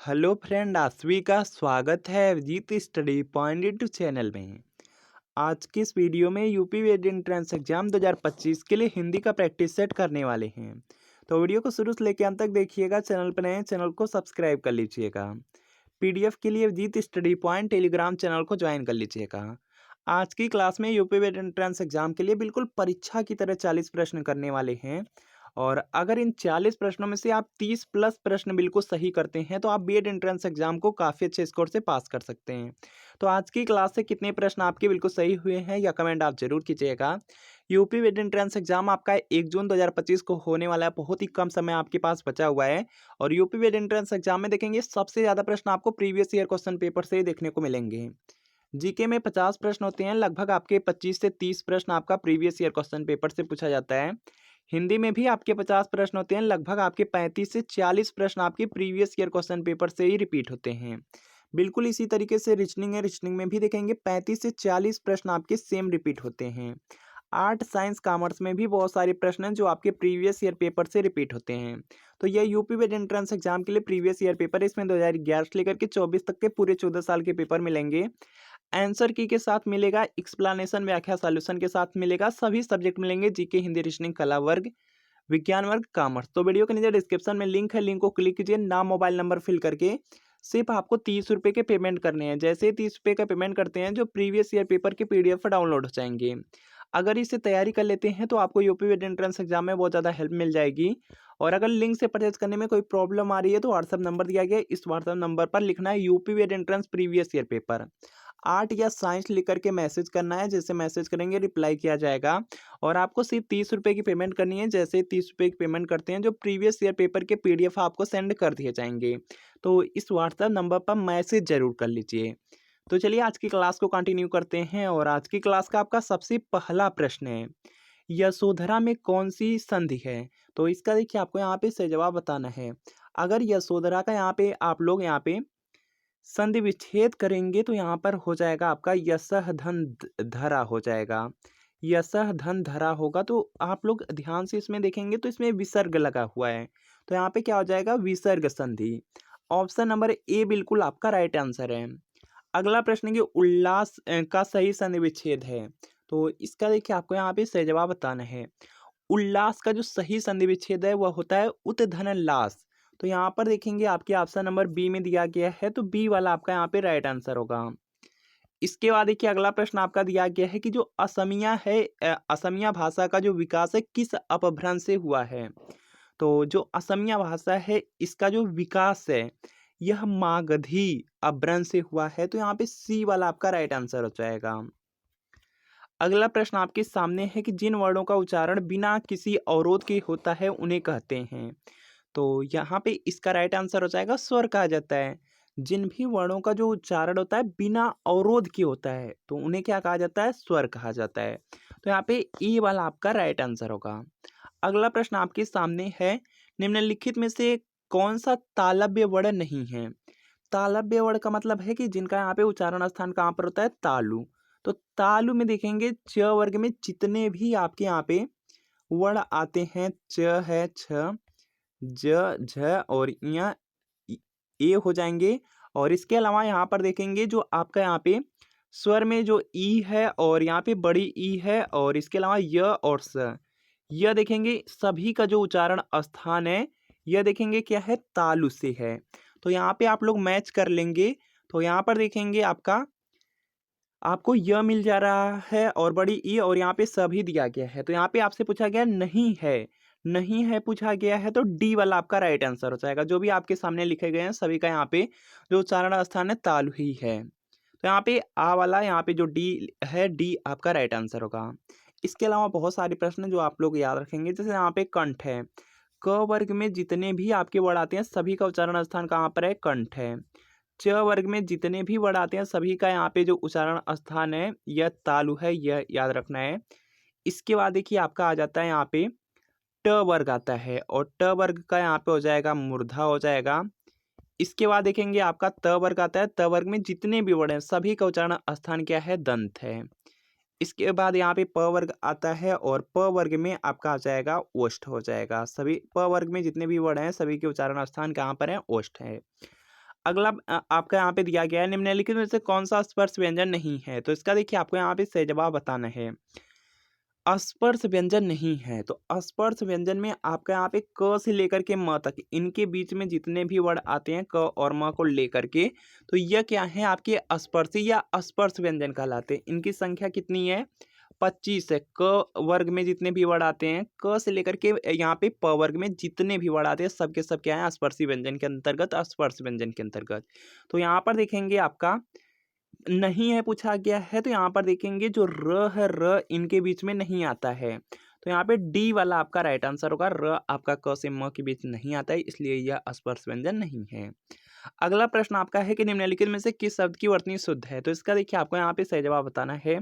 Hello friend, आप सभी का स्वागत है Abhijeet study point YouTube channel में। आज की इस वीडियो में यूपी वेट एंट्रेंस एग्जाम 2025 के लिए हिंदी का प्रैक्टिस सेट करने वाले हैं। तो वीडियो को शुरू से लेकर अंत तक देखिएगा। चैनल पर नए हैं, चैनल को सब्सक्राइब कर लीजिएगा। पीडीएफ के लिए Abhijeet study point Telegram channel को ज्वाइन कर लीजिएगा। आज की क्लास में यूपी वेट एंट्रेंस एग्जाम के लिए बिल्कुल परीक्षा की तरह 40 प्रश्न करने वाले हैं। और अगर इन 40 प्रश्नों में से आप 30 प्लस प्रश्न बिल्कुल सही करते हैं तो आप बीएड एंट्रेंस एग्जाम को काफ़ी अच्छे स्कोर से पास कर सकते हैं। तो आज की क्लास से कितने प्रश्न आपके बिल्कुल सही हुए हैं या कमेंट आप जरूर कीजिएगा। यूपी बीएड एंट्रेंस एग्जाम आपका 1 जून 2025 को होने वाला है। बहुत ही कम समय आपके पास बचा हुआ है। और यूपी बीएड एंट्रेंस एग्जाम में देखेंगे सबसे ज़्यादा प्रश्न आपको प्रीवियस ईयर क्वेश्चन पेपर से ही देखने को मिलेंगे। जीके में 50 प्रश्न होते हैं, लगभग आपके 25 से 30 प्रश्न आपका प्रीवियस ईयर क्वेश्चन पेपर से पूछा जाता है। हिंदी में भी आपके 50 प्रश्न होते हैं, लगभग आपके 35 से 40 प्रश्न आपके प्रीवियस ईयर क्वेश्चन पेपर से ही रिपीट होते हैं। बिल्कुल इसी तरीके से रीजनिंग है, रीजनिंग में भी देखेंगे 35 से 40 प्रश्न आपके सेम रिपीट होते हैं। आर्ट साइंस कॉमर्स में भी बहुत सारे प्रश्न हैं जो आपके प्रीवियस ईयर पेपर से रिपीट होते हैं। तो यह यूपी वेट एंट्रेंस एग्जाम के लिए प्रीवियस ईयर पेपर है। इसमें 2011 से लेकर के 24 तक के पूरे 14 साल के पेपर मिलेंगे। आंसर की के साथ मिलेगा, एक्सप्लेनेशन व्याख्या सॉल्यूशन के साथ मिलेगा। सभी सब्जेक्ट मिलेंगे, जीके, हिंदी, रीजनिंग, कला वर्ग, विज्ञान वर्ग, कॉमर्स। तो वीडियो के नीचे डिस्क्रिप्शन में लिंक है, लिंक को क्लिक कीजिए। नाम मोबाइल नंबर फिल करके सिर्फ आपको 30 रुपये के पेमेंट करने हैं। जैसे ही 30 रुपये का पेमेंट करते हैं, जो प्रीवियस ईयर पेपर के पीडीएफ डाउनलोड हो जाएंगे। अगर इसे तैयारी कर लेते हैं तो आपको यूपी वेट एंट्रेंस एग्जाम में बहुत ज़्यादा हेल्प मिल जाएगी। और अगर लिंक से परचेज करने में कोई प्रॉब्लम आ रही है तो व्हाट्सअप नंबर दिया गया है, इस व्हाट्सअप नंबर पर लिखना है UP vet entrance previous year paper. Art या साइंस लिख करके मैसेज करना है। जैसे मैसेज करेंगे रिप्लाई किया जाएगा। और आपको सिर्फ 30 रुपये की पेमेंट करनी है। जैसे 30 रुपये की पेमेंट करते हैं, जो प्रीवियस ईयर पेपर के पीडीएफ आपको सेंड कर दिए जाएंगे। तो इस व्हाट्सएप नंबर पर मैसेज जरूर कर लीजिए। तो चलिए आज की क्लास को कंटिन्यू करते हैं। और आज की क्लास का आपका सबसे पहला प्रश्न है, यशोधरा में कौन सी संधि है? तो इसका देखिए आपको यहाँ पे सही जवाब बताना है। अगर यशोधरा का यहाँ पे आप लोग यहाँ पे संधि विच्छेद करेंगे तो यहाँ पर हो जाएगा आपका यसह धन धरा हो जाएगा। यसह धन धरा होगा तो आप लोग ध्यान से इसमें देखेंगे तो इसमें विसर्ग लगा हुआ है। तो यहाँ पे क्या हो जाएगा? विसर्ग संधि। ऑप्शन नंबर ए बिल्कुल आपका राइट आंसर है। अगला प्रश्न है कि उल्लास का सही संधि विच्छेद है। तो इसका देखिए आपको यहाँ पे सही जवाब बताना है। उल्लास का जो सही संधि विच्छेद है वह होता है उत्धनल्लास। तो यहाँ पर देखेंगे आपके ऑप्शन नंबर बी में दिया गया है, तो बी वाला आपका यहाँ पे राइट आंसर होगा। इसके बाद देखिए अगला प्रश्न आपका दिया गया है कि जो असमिया है, असमिया भाषा का जो विकास है किस अपभ्रंश से हुआ है? तो जो असमिया भाषा है इसका जो विकास है यह मागधी अपभ्रंश से हुआ है। तो यहाँ पे सी वाला आपका राइट आंसर हो जाएगा। अगला प्रश्न आपके सामने है कि जिन वर्णों का उच्चारण बिना किसी अवरोध के होता है उन्हें कहते हैं। तो यहाँ पे इसका राइट आंसर हो जाएगा स्वर कहा जाता है। जिन भी वर्णों का जो उच्चारण होता है बिना अवरोध के होता है तो उन्हें क्या कहा जाता है? स्वर कहा जाता है। तो यहाँ पे ई वाला आपका राइट आंसर होगा। अगला प्रश्न आपके सामने है, निम्नलिखित में से कौन सा तालव्य वर्ण नहीं है? तालव्य वर्ण का मतलब है कि जिनका यहाँ पे उच्चारण स्थान कहाँ पर होता है? तालु। तो तालु में देखेंगे च वर्ग में जितने भी आपके यहाँ पे वर्ण आते हैं, च है, छ, ज, झ और य, ए हो जाएंगे। और इसके अलावा यहाँ पर देखेंगे जो आपका यहाँ पे स्वर में जो ई है और यहाँ पे बड़ी ई है और इसके अलावा य और स, यह देखेंगे सभी का जो उच्चारण स्थान है यह देखेंगे क्या है? तालु से है। तो यहाँ पे आप लोग मैच कर लेंगे। तो यहाँ पर देखेंगे आपको य मिल जा रहा है और बड़ी ई और यहाँ पे सभी दिया गया है। तो यहाँ पे आपसे पूछा गया नहीं है, नहीं है पूछा गया है, तो डी वाला आपका राइट आंसर हो जाएगा। जो भी आपके सामने लिखे गए हैं सभी का यहाँ पे जो उच्चारण स्थान है तालु ही है। तो यहाँ पे आ वाला यहाँ पे जो डी है, डी आपका राइट आंसर होगा। इसके अलावा बहुत सारे प्रश्न जो आप लोग याद रखेंगे, जैसे यहाँ पे कंठ है। क वर्ग में जितने भी आपके वर्ड आते हैं सभी का उच्चारण स्थान कहाँ पर है? कंठ है। च वर्ग में जितने भी वर्ड आते हैं सभी का यहाँ पे जो उच्चारण स्थान है यह तालु है, यह याद रखना है। इसके बाद देखिए आपका आ जाता है यहाँ पे ट वर्ग आता है और ट वर्ग का यहाँ पे हो जाएगा मूर्धा हो जाएगा। इसके बाद देखेंगे आपका त वर्ग आता है। त वर्ग में जितने भी वर्ड हैं सभी का उच्चारण स्थान क्या है? दंत है। इसके बाद यहाँ पे प वर्ग आता है और प वर्ग में आपका आ जाएगा ओष्ठ हो जाएगा। सभी प वर्ग में जितने भी वर्ड हैं सभी के उच्चारण स्थान कहाँ पर है? ओष्ठ है। अगला आपका यहाँ पे दिया गया है, निम्नलिखित में से कौन सा स्पर्श व्यंजन नहीं है? तो इसका देखिए आपको यहाँ पे सही जवाब बताना है। स्पर्श व्यंजन नहीं है, तो स्पर्श व्यंजन में आपका यहाँ पे क से लेकर के म तक इनके बीच में जितने भी वर्ड आते हैं क और म को लेकर के, तो यह क्या है आपके स्पर्शी या स्पर्श व्यंजन कहलाते हैं। इनकी संख्या कितनी है? 25 है। क वर्ग में जितने भी वर्ड आते हैं, क से लेकर के यहाँ पे प वर्ग में जितने भी वर्ड आते हैं, सब के सब क्या है? स्पर्शी व्यंजन के अंतर्गत, स्पर्श व्यंजन के अंतर्गत। तो यहाँ पर देखेंगे आपका नहीं है पूछा गया है, तो यहाँ पर देखेंगे जो र है, र इनके बीच में नहीं आता है, तो यहाँ पे डी वाला आपका राइट आंसर होगा। र आपका क से म के बीच नहीं आता है, इसलिए यह स्पर्श व्यंजन नहीं है। अगला प्रश्न आपका है कि निम्नलिखित में से किस शब्द की वर्तनी शुद्ध है? तो इसका देखिए आपको यहाँ पे सही जवाब बताना है।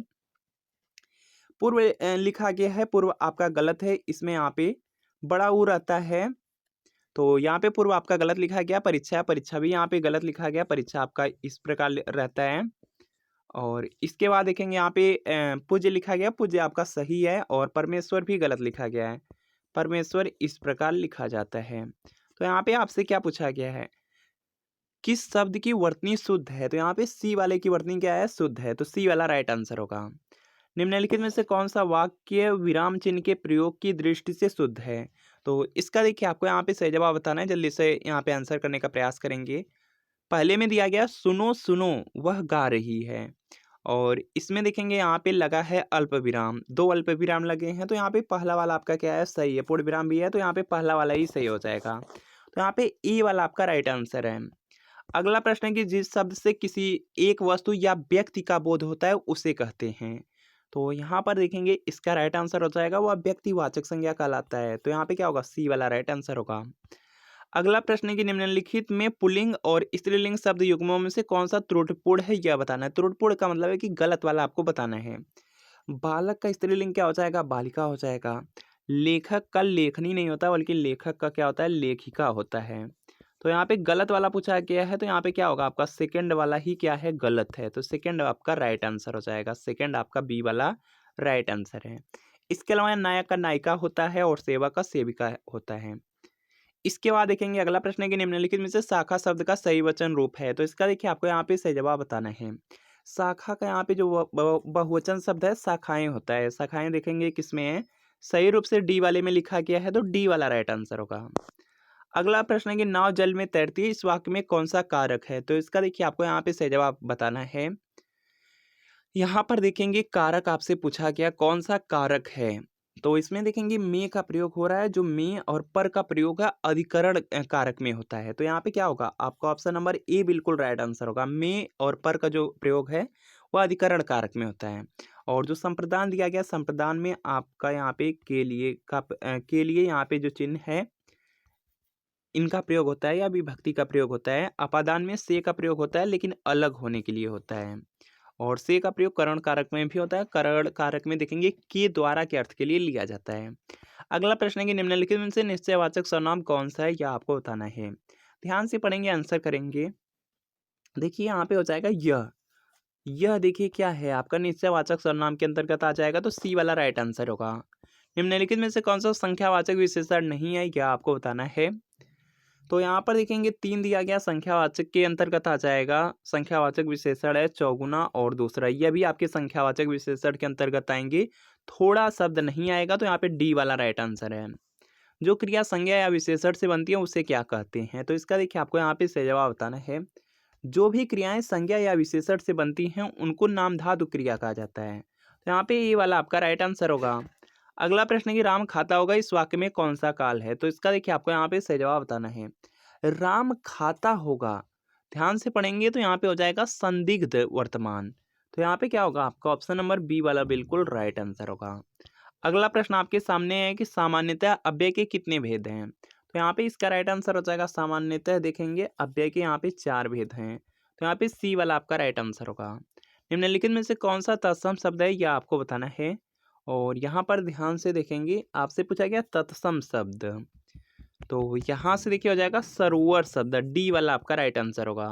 पूर्व लिखा गया है, पूर्व आपका गलत है, इसमें यहाँ पे बड़ा ऊ रहता है, तो यहाँ पे पूर्व आपका गलत लिखा गया। परीक्षा, परीक्षा भी यहाँ पे गलत लिखा गया, परीक्षा आपका इस प्रकार रहता है। और इसके बाद देखेंगे यहाँ पे पूज्य लिखा गया, पूज्य आपका सही है, और परमेश्वर भी गलत लिखा गया है, परमेश्वर इस प्रकार लिखा जाता है। तो यहाँ पे आपसे क्या पूछा गया है, किस शब्द की वर्तनी शुद्ध है? तो यहाँ पे सी वाले की वर्तनी क्या है? शुद्ध है, तो सी वाला राइट आंसर होगा। निम्नलिखित में से कौन सा वाक्य विराम चिन्ह के प्रयोग की दृष्टि से शुद्ध है? तो इसका देखिए आपको यहाँ पे सही जवाब बताना है, जल्दी से यहाँ पे आंसर करने का प्रयास करेंगे। पहले में दिया गया सुनो सुनो वह गा रही है, और इसमें देखेंगे यहाँ पे लगा है अल्प विराम, दो अल्प विराम लगे हैं, तो यहाँ पे पहला वाला आपका क्या है? सही है। पूर्ण विराम भी है, तो यहाँ पे पहला वाला ही सही हो जाएगा, तो यहाँ पे ए वाला आपका राइट आंसर है। अगला प्रश्न है कि जिस शब्द से किसी एक वस्तु या व्यक्ति का बोध होता है उसे कहते हैं, तो यहाँ पर देखेंगे इसका राइट आंसर हो जाएगा वह व्यक्तिवाचक संज्ञा कहलाता है, तो यहाँ पे क्या होगा? सी वाला राइट आंसर होगा। अगला प्रश्न है कि निम्नलिखित में पुल्लिंग और स्त्रीलिंग शब्द युग्मों में से कौन सा त्रुटिपूर्ण है, यह बताना है। त्रुटिपूर्ण का मतलब है कि गलत वाला आपको बताना है। बालक का स्त्रीलिंग क्या हो जाएगा? बालिका हो जाएगा। लेखक का लेखनी नहीं होता, बल्कि लेखक का क्या होता है? लेखिका होता है। तो यहाँ पे गलत वाला पूछा गया है, तो यहाँ पे क्या होगा? आपका सेकंड वाला ही क्या है? गलत है, तो सेकंड आपका राइट आंसर हो जाएगा। सेकंड आपका बी वाला राइट आंसर है। इसके अलावा नायक का नायिका होता है, और सेवक का सेविका होता है। इसके बाद देखेंगे अगला प्रश्न है कि निम्नलिखित में से शाखा शब्द का सही वचन रूप है, तो इसका देखिए आपको यहाँ पे सही जवाब बताना है। शाखा का यहाँ पे जो बहुवचन शब्द है शाखाएं होता है, शाखाएं देखेंगे किसमें है? सही रूप से डी वाले में लिखा गया है, तो डी वाला राइट आंसर होगा। अगला प्रश्न है कि नाव जल में तैरती है, इस वाक्य में कौन सा कारक है? तो इसका देखिए आपको यहाँ पे सही जवाब बताना है। यहाँ पर देखेंगे कारक आपसे पूछा गया, कौन सा कारक है? तो इसमें देखेंगे में का प्रयोग हो रहा है, जो में और पर का प्रयोग है अधिकरण कारक में होता है, तो यहाँ पे क्या होगा? आपका ऑप्शन नंबर ए बिल्कुल राइट आंसर होगा। में और पर का जो प्रयोग है वह अधिकरण कारक में होता है। और जो संप्रदान दिया गया, संप्रदान में आपका यहाँ पे के लिए यहाँ पे जो चिन्ह है इनका प्रयोग होता है, या विभक्ति का प्रयोग होता है। अपादान में से का प्रयोग होता है, लेकिन अलग होने के लिए होता है। और से का प्रयोग करण कारक में भी होता है, करण कारक में देखेंगे के द्वारा के अर्थ के लिए लिया जाता है। अगला प्रश्न है कि निम्नलिखित में से निश्चयवाचक सर्वनाम कौन सा है, यह आपको बताना है। ध्यान से पढ़ेंगे, आंसर करेंगे। देखिए यहाँ पे हो जाएगा यह देखिए क्या है? आपका निश्चयवाचक सर्वनाम के अंतर्गत आ जाएगा, तो सी वाला राइट आंसर होगा। निम्नलिखित में से कौन सा संख्यावाचक विशेषण नहीं है, यह आपको बताना है। तो यहाँ पर देखेंगे 3 दिया गया, संख्यावाचक के अंतर्गत आ जाएगा। संख्यावाचक विशेषण है चौगुना और दूसरा, यह भी आपके संख्यावाचक विशेषण के अंतर्गत आएंगे। थोड़ा शब्द नहीं आएगा, तो यहाँ पे डी वाला राइट आंसर है। जो क्रिया संज्ञा या विशेषण से बनती है उसे क्या कहते हैं? तो इसका देखिए आपको यहाँ पे सही जवाब बताना है। जो भी क्रियाएं संज्ञा या विशेषण से बनती हैं उनको नाम धातु क्रिया कहा जाता है, तो यहाँ पे ये वाला आपका राइट आंसर होगा। अगला प्रश्न है कि राम खाता होगा, इस वाक्य में कौन सा काल है? तो इसका देखिए आपको यहाँ पे सही जवाब बताना है। राम खाता होगा, ध्यान से पढ़ेंगे तो यहाँ पे हो जाएगा संदिग्ध वर्तमान, तो यहाँ पे क्या होगा? आपका ऑप्शन नंबर बी वाला बिल्कुल राइट आंसर होगा। अगला प्रश्न आपके सामने है कि सामान्यतः अव्यय के कितने भेद हैं? तो यहाँ पे इसका राइट आंसर हो जाएगा सामान्यतः देखेंगे अव्यय के यहाँ पे 4 भेद हैं, तो यहाँ पे सी वाला आपका राइट आंसर होगा। निम्नलिखित में से कौन सा तत्सम शब्द है, यह आपको बताना है। और यहाँ पर ध्यान से देखेंगे, आपसे पूछा गया तत्सम शब्द, तो यहाँ से देखिए हो जाएगा सरोवर शब्द, डी वाला आपका राइट आंसर होगा।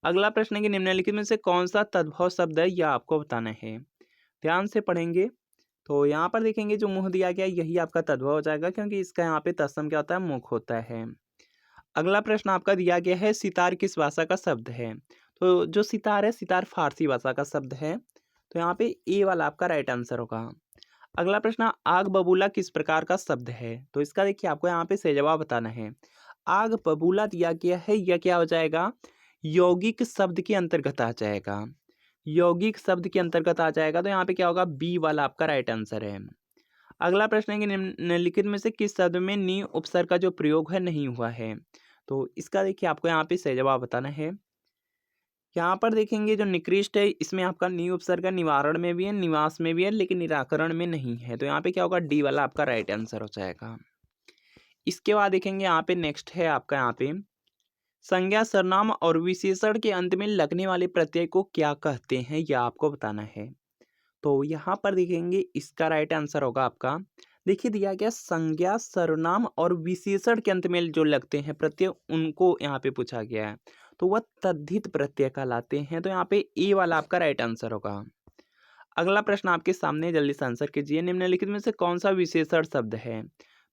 अगला प्रश्न है कि निम्नलिखित में से कौन सा तद्भव शब्द है, यह आपको बताना है। ध्यान से पढ़ेंगे तो यहाँ पर देखेंगे जो मुँह दिया गया यही आपका तद्भव हो जाएगा, क्योंकि इसका यहाँ पे तत्सम क्या होता है? मुख होता है। अगला प्रश्न आपका दिया गया है, सितार किस भाषा का शब्द है? तो जो सितार है, सितार फारसी भाषा का शब्द है। तो यहाँ पे ए वाला आपका राइट आंसर होगा। अगला प्रश्न, आग बबूला किस प्रकार का शब्द है? तो इसका देखिए आपको यहाँ पे सही जवाब बताना है। आग बबूला दिया गया है, यह क्या हो जाएगा? यौगिक शब्द के अंतर्गत आ जाएगा। यौगिक शब्द के अंतर्गत आ जाएगा, तो यहाँ पे क्या होगा? बी वाला आपका राइट आंसर है। अगला प्रश्न है कि निम्नलिखित में से किस शब्द में नी उपसर्ग का जो प्रयोग है नहीं हुआ है? तो इसका देखिए आपको यहाँ पे सही जवाब बताना है। यहाँ पर देखेंगे जो निकृष्ट है, इसमें आपका नी उपसर्ग का निवारण में भी है, निवास में भी है, लेकिन निराकरण में नहीं है। तो यहाँ पे क्या होगा? डी वाला आपका राइट आंसर हो जाएगा। इसके बाद देखेंगे यहाँ पे नेक्स्ट है आपका, यहाँ पे संज्ञा सर्वनाम और विशेषण के अंत में लगने वाले प्रत्यय को क्या कहते हैं, यह आपको बताना है। तो यहाँ पर देखेंगे इसका राइट आंसर होगा आपका, देखिए दिया गया संज्ञा सर्वनाम और विशेषण के अंत में जो लगते हैं प्रत्यय, उनको यहाँ पे पूछा गया है। तो वह तद्धित प्रत्यय कहलाते हैं। तो यहाँ पे ए वाला आपका राइट आंसर होगा। अगला प्रश्न आपके सामने, जल्दी से आंसर कीजिए। निम्नलिखित में से कौन सा विशेषण शब्द है?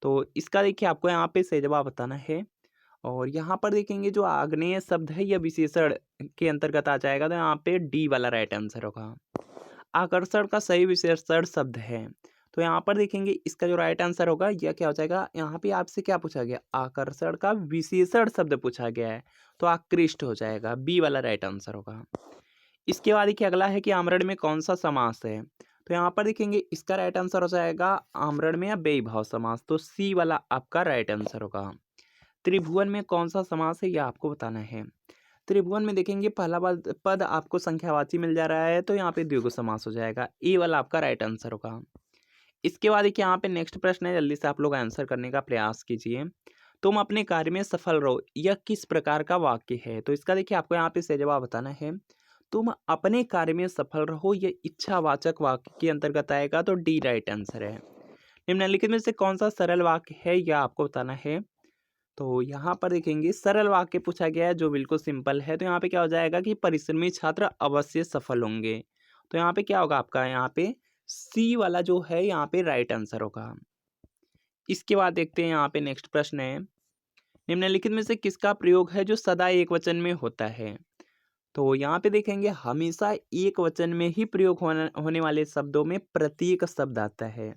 तो इसका देखिए आपको यहाँ पे सही जवाब बताना है। और यहाँ पर देखेंगे जो आग्नेय शब्द है, यह विशेषण के अंतर्गत आ जाएगा। तो यहाँ पे डी वाला राइट आंसर होगा। आकर्षण का सही विशेषण शब्द है। तो यहाँ पर देखेंगे इसका जो राइट आंसर होगा, यह क्या हो जाएगा? यहाँ पे आपसे क्या पूछा गया? आकर्षण का विशेषण शब्द पूछा गया है, तो आकृष्ट हो जाएगा। बी वाला राइट आंसर होगा। इसके बाद देखिए अगला है कि आमरण में कौन सा समास है? तो यहाँ पर देखेंगे इसका राइट आंसर हो जाएगा आमरण में या बेईभाव समास। तो सी वाला आपका राइट आंसर होगा। त्रिभुवन में कौन सा समास है, यह आपको बताना है। त्रिभुवन में देखेंगे पहला पद आपको संख्यावाची मिल जा रहा है, तो यहाँ पे द्विगु समास हो जाएगा। ए वाला आपका राइट आंसर होगा। इसके बाद देखिए यहाँ पे नेक्स्ट प्रश्न है, जल्दी से आप लोग आंसर करने का प्रयास कीजिए। तुम अपने कार्य में सफल रहो, यह किस प्रकार का वाक्य है? तो इसका देखिए आपको यहाँ पे सही जवाब बताना है। तुम अपने कार्य में सफल रहो, यह इच्छावाचक वाक्य के अंतर्गत आएगा। तो डी राइट आंसर है। निम्नलिखित में से कौन सा सरल वाक्य है, यह आपको बताना है। तो यहाँ पर देखेंगे सरल वाक्य पूछा गया है जो बिल्कुल सिंपल है। तो यहाँ पे क्या हो जाएगा कि परिश्रमी छात्र अवश्य सफल होंगे। तो यहाँ पे क्या होगा आपका? यहाँ पे सी वाला जो है यहाँ पे राइट आंसर होगा। इसके बाद देखते हैं यहाँ पे नेक्स्ट प्रश्न है, निम्नलिखित में से किसका प्रयोग है जो सदा एक वचन में होता है? तो यहाँ पे देखेंगे हमेशा एक वचन में ही प्रयोग होने वाले शब्दों में प्रत्येक शब्द आता है।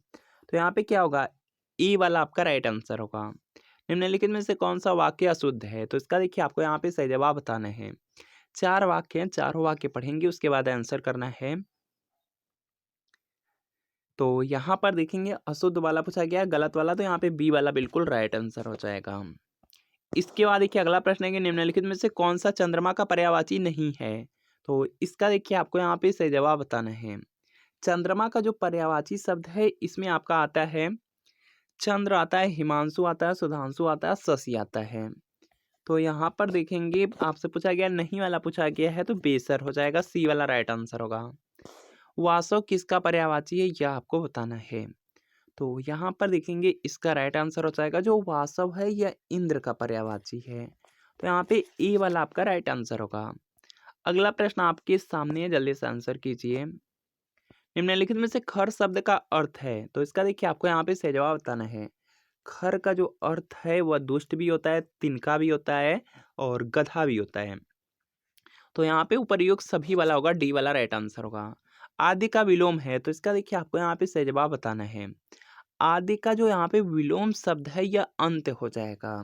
तो यहाँ पे क्या होगा? ए वाला आपका राइट आंसर होगा। निम्नलिखित में से कौन सा वाक्य अशुद्ध है? तो इसका देखिए आपको यहाँ पे सही जवाब बताना है। 4 वाक्य हैं, चारों वाक्य पढ़ेंगे, उसके बाद आंसर करना है। तो यहाँ पर देखेंगे अशुद्ध वाला पूछा गया, गलत वाला, तो यहाँ पे बी वाला बिल्कुल राइट आंसर हो जाएगा। इसके बाद देखिए अगला प्रश्न है कि निम्नलिखित में से कौन सा चंद्रमा का पर्यायवाची नहीं है? तो इसका देखिए आपको यहाँ पे सही जवाब बताना है। चंद्रमा का जो पर्यायवाची शब्द है, इसमें आपका आता है चंद्र आता है, हिमांशु आता है, सुधांशु आता है, शशि आता है। तो यहाँ पर देखेंगे आपसे पूछा गया, नहीं वाला पूछा गया है, तो बेसर हो जाएगा। सी वाला राइट आंसर होगा। वासव किसका पर्यायवाची है, यह आपको बताना है। तो यहाँ पर देखेंगे इसका राइट आंसर हो जाएगा, जो वासव है यह इंद्र का पर्यायवाची है। तो यहाँ पे ए वाला आपका राइट आंसर होगा। अगला प्रश्न आपके सामने है, जल्दी से आंसर कीजिए। निम्नलिखित में से खर शब्द का अर्थ है? तो इसका देखिए आपको यहाँ पे सही जवाब बताना है। खर का जो अर्थ है वह दुष्ट भी होता है, तिनका भी होता है और गधा भी होता है। तो यहाँ पे उपर्युक्त सभी वाला होगा, डी वाला राइट आंसर होगा। आदि का विलोम है, तो इसका देखिए आपको यहाँ पे सही जवाब बताना है। आदि का जो यहाँ पे विलोम शब्द है, यह अंत हो जाएगा।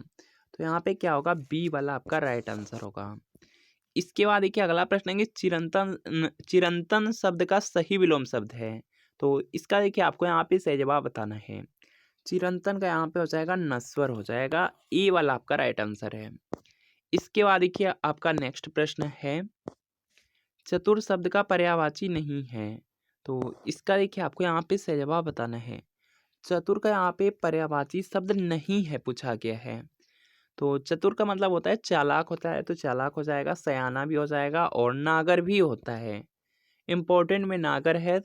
तो यहाँ पे क्या होगा? बी वाला आपका राइट आंसर होगा। इसके बाद देखिए अगला प्रश्न है कि चिरंतन शब्द का सही विलोम शब्द है। तो इसका देखिए आपको यहाँ पे सही जवाब बताना है। चिरंतन का यहाँ पे हो जाएगा नश्वर हो जाएगा। ए वाला आपका राइट आंसर है। इसके बाद देखिए आपका नेक्स्ट प्रश्न है, चतुर शब्द का पर्यायवाची नहीं है। तो इसका देखिए आपको यहाँ पे सही जवाब बताना है। चतुर का यहाँ पे पर्यायवाची शब्द नहीं है पूछा गया है। तो चतुर का मतलब होता है चालाक होता है, तो चालाक हो जाएगा, सयाना भी हो जाएगा और नागर भी होता है। इम्पोर्टेंट में नागर है।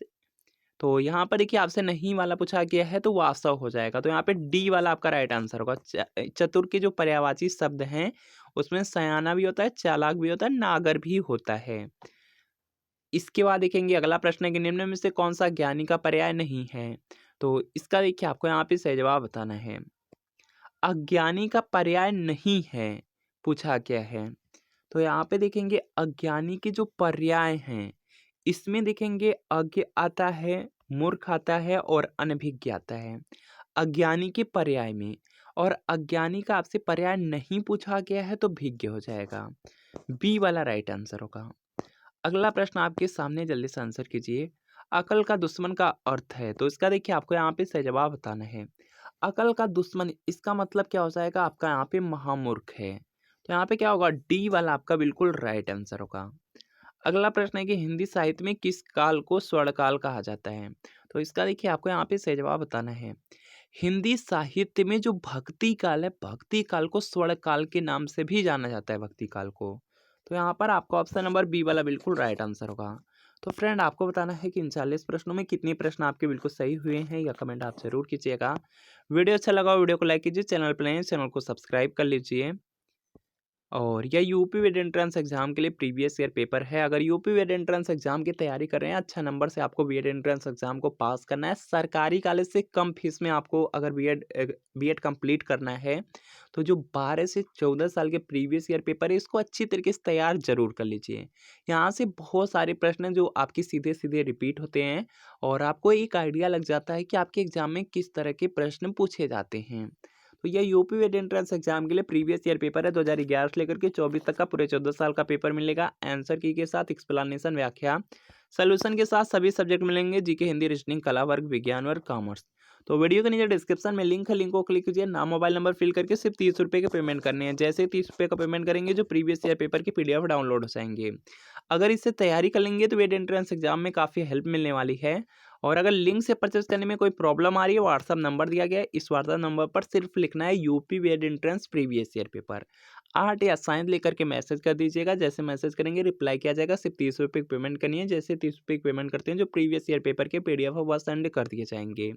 तो यहाँ पर देखिए आपसे नहीं वाला पूछा गया है, तो वास्तव हो जाएगा। तो यहाँ पे डी वाला आपका राइट आंसर होगा। चतुर के जो पर्यायवाची शब्द हैं उसमें सयाना भी होता है, चालाक भी होता है, नागर भी होता है। इसके बाद देखेंगे अगला प्रश्न है कि निम्न में से कौन सा ज्ञानी का पर्याय नहीं है? तो इसका देखिए आपको यहाँ पे सही जवाब बताना है। अज्ञानी का पर्याय नहीं है, पूछा गया है। तो यहाँ पे देखेंगे अज्ञानी के जो पर्याय हैं, इसमें देखेंगे अज्ञ आता है, मूर्ख आता है और अनभिज्ञ आता है अज्ञानी के पर्याय में। और अज्ञानी का आपसे पर्याय नहीं पूछा गया है तो भिज्ञ हो जाएगा। बी वाला राइट आंसर होगा। अगला प्रश्न आपके सामने, जल्दी से आंसर कीजिए। अकल का दुश्मन का अर्थ है, तो इसका देखिए आपको यहाँ पे सही जवाब बताना है। अकल का दुश्मन, इसका मतलब क्या हो जाएगा आपका यहाँ पे महामूर्ख है। तो यहाँ पे क्या होगा, डी वाला आपका बिल्कुल राइट आंसर होगा। अगला प्रश्न है कि हिंदी साहित्य में किस काल को स्वर्णकाल कहा जाता है। तो इसका देखिए आपको यहाँ पे सही जवाब बताना है। हिंदी साहित्य में जो भक्ति काल है, भक्ति काल को स्वर्णकाल के नाम से भी जाना जाता है, भक्ति काल को। तो यहाँ पर आपका ऑप्शन नंबर बी वाला बिल्कुल राइट आंसर होगा। तो फ्रेंड, आपको बताना है कि इन 40 प्रश्नों में कितने प्रश्न आपके बिल्कुल सही हुए हैं, या कमेंट आप जरूर कीजिएगा। वीडियो अच्छा लगा, वीडियो को लाइक कीजिए, चैनल पर नए हैं चैनल को सब्सक्राइब कर लीजिए। और यह यूपी वेड एंट्रेंस एग्जाम के लिए प्रीवियस ईयर पेपर है। अगर यूपी वेड एंट्रेंस एग्जाम की तैयारी कर रहे हैं, अच्छा नंबर से आपको वेड एंट्रेंस एग्जाम को पास करना है, सरकारी कॉलेज से कम फीस में आपको अगर बीएड कंप्लीट करना है, तो जो 12 से 14 साल के प्रीवियस ईयर पेपर है, इसको अच्छी तरीके से तैयार जरूर कर लीजिए। यहाँ से बहुत सारे प्रश्न हैं जो आपके सीधे सीधे रिपीट होते हैं, और आपको एक आइडिया लग जाता है कि आपके एग्जाम में किस तरह के प्रश्न पूछे जाते हैं। तो यह यूपी वेड एंट्रेंस एग्जाम के लिए प्रीवियस ईयर पेपर है, 2011 से लेकर के 24 तक का पूरे 14 साल का पेपर मिलेगा। आंसर की के साथ एक्सप्लेनेशन, व्याख्या, सोल्यूशन के साथ सभी सब्जेक्ट मिलेंगे, जीके, हिंदी, रीजनिंग, कला वर्ग, विज्ञान वर्ग, कॉमर्स। तो वीडियो के नीचे डिस्क्रिप्शन में लिंक है, लिंक को क्लिक कीजिए, नाम मोबाइल नंबर फिल करके सिर्फ 30 रुपये के पेमेंट करने हैं। जैसे 30 रुपये का पेमेंट करेंगे, जो प्रीवियस ईयर पेपर की PDF डाउनलोड हो जाएंगे। अगर इससे तैयारी कर लेंगे तो वेड एंट्रेंस एग्जाम में काफ़ी हेल्प मिलने वाली है। और अगर लिंक से परचेस करने में कोई प्रॉब्लम आ रही है, व्हाट्सअप नंबर दिया गया है, इस व्हाट्सअप नंबर पर सिर्फ लिखना है यूपी वेड entrance previous year paper, art या साइंस लेकर के मैसेज कर दीजिएगा। जैसे मैसेज करेंगे रिप्लाई किया जाएगा। सिर्फ 30 रुपये की पेमेंट करनी है। जैसे 30 रुपये की पेमेंट करते हैं, जो प्रीवियस ईयर पेपर के PDF है वह सेंड कर दिए जाएंगे।